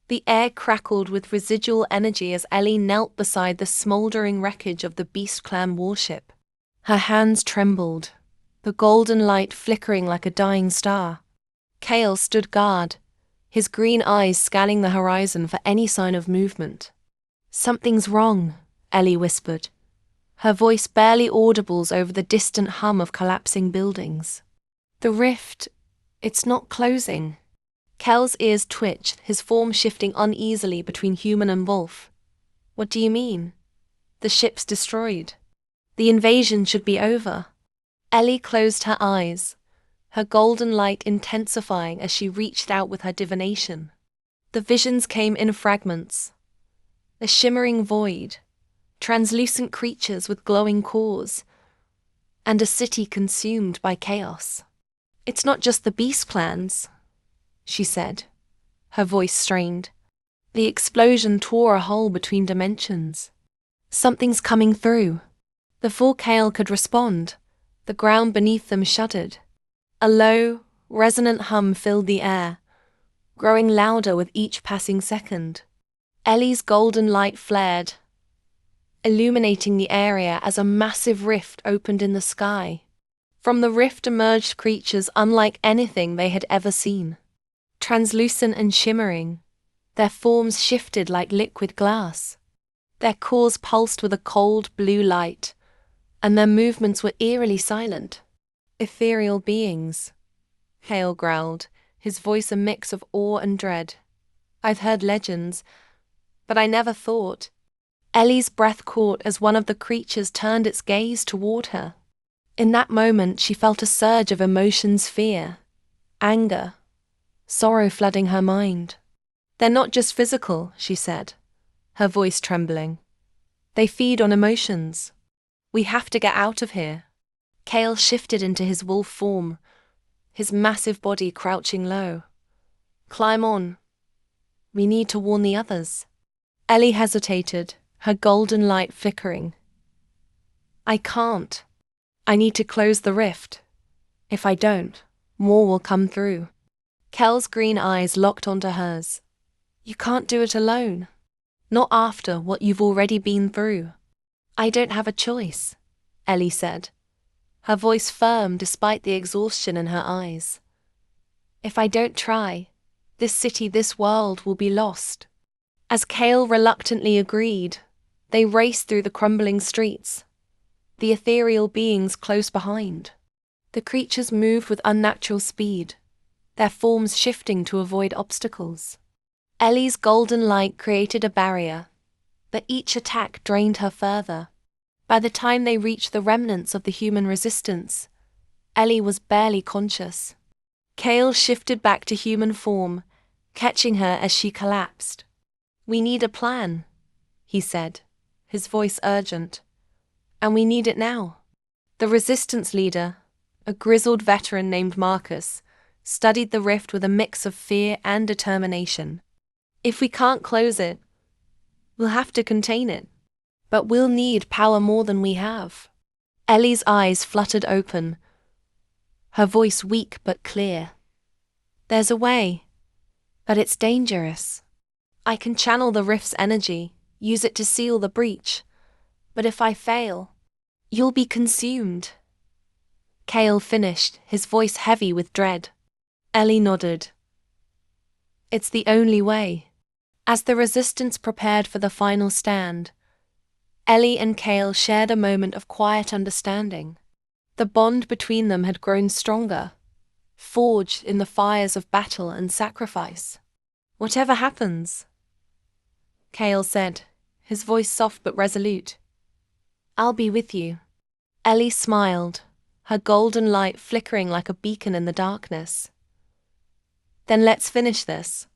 The air crackled with residual energy as Ellie knelt beside the smoldering wreckage of the Beast Clan warship. Her hands trembled, the golden light flickering like a dying star. Kael stood guard, his green eyes scanning the horizon for any sign of movement. "Something's wrong," Ellie whispered, her voice barely audible over the distant hum of collapsing buildings. "The rift, it's not closing." Kael's ears twitched, his form shifting uneasily between human and wolf. "What do you mean?" "The ship's destroyed. The invasion should be over." Ellie closed her eyes, her golden light intensifying as she reached out with her divination. The visions came in fragments. A shimmering void, translucent creatures with glowing cores, and a city consumed by chaos. "It's not just the beast clans," she said, her voice strained. The explosion tore a hole between dimensions. "Something's coming through." Before Kael could respond, the ground beneath them shuddered. A low, resonant hum filled the air, growing louder with each passing second. Ellie's golden light flared, illuminating the area as a massive rift opened in the sky. From the rift emerged creatures unlike anything they had ever seen. Translucent and shimmering, their forms shifted like liquid glass. Their cores pulsed with a cold blue light, and their movements were eerily silent. "Ethereal beings," Kael growled, his voice a mix of awe and dread. "I've heard legends, but I never thought." Ellie's breath caught as one of the creatures turned its gaze toward her. In that moment, she felt a surge of emotions: fear, anger, sorrow flooding her mind. "They're not just physical," she said, her voice trembling. "They feed on emotions. We have to get out of here." Kael shifted into his wolf form, his massive body crouching low. "Climb on. We need to warn the others." Ellie hesitated, her golden light flickering. "I can't. I need to close the rift. If I don't, more will come through." Kael's green eyes locked onto hers. "You can't do it alone. Not after what you've already been through." "I don't have a choice," Ellie said, her voice firm despite the exhaustion in her eyes. "If I don't try, this city, this world will be lost." As Kael reluctantly agreed, they raced through the crumbling streets, the ethereal beings close behind. The creatures moved with unnatural speed, their forms shifting to avoid obstacles. Ellie's golden light created a barrier, but each attack drained her further. By the time they reached the remnants of the human resistance, Ellie was barely conscious. Kael shifted back to human form, catching her as she collapsed. "We need a plan," he said, his voice urgent. "And we need it now." The resistance leader, a grizzled veteran named Marcus, studied the rift with a mix of fear and determination. "If we can't close it, we'll have to contain it. But we'll need power more than we have." Ellie's eyes fluttered open, her voice weak but clear. "There's a way, but it's dangerous. I can channel the rift's energy, use it to seal the breach. But if I fail, you'll be consumed." Kael finished, his voice heavy with dread. Ellie nodded. "It's the only way." As the resistance prepared for the final stand, Ellie and Kael shared a moment of quiet understanding. The bond between them had grown stronger, forged in the fires of battle and sacrifice. "Whatever happens," Kael said, his voice soft but resolute, "I'll be with you." Ellie smiled, her golden light flickering like a beacon in the darkness. "Then let's finish this."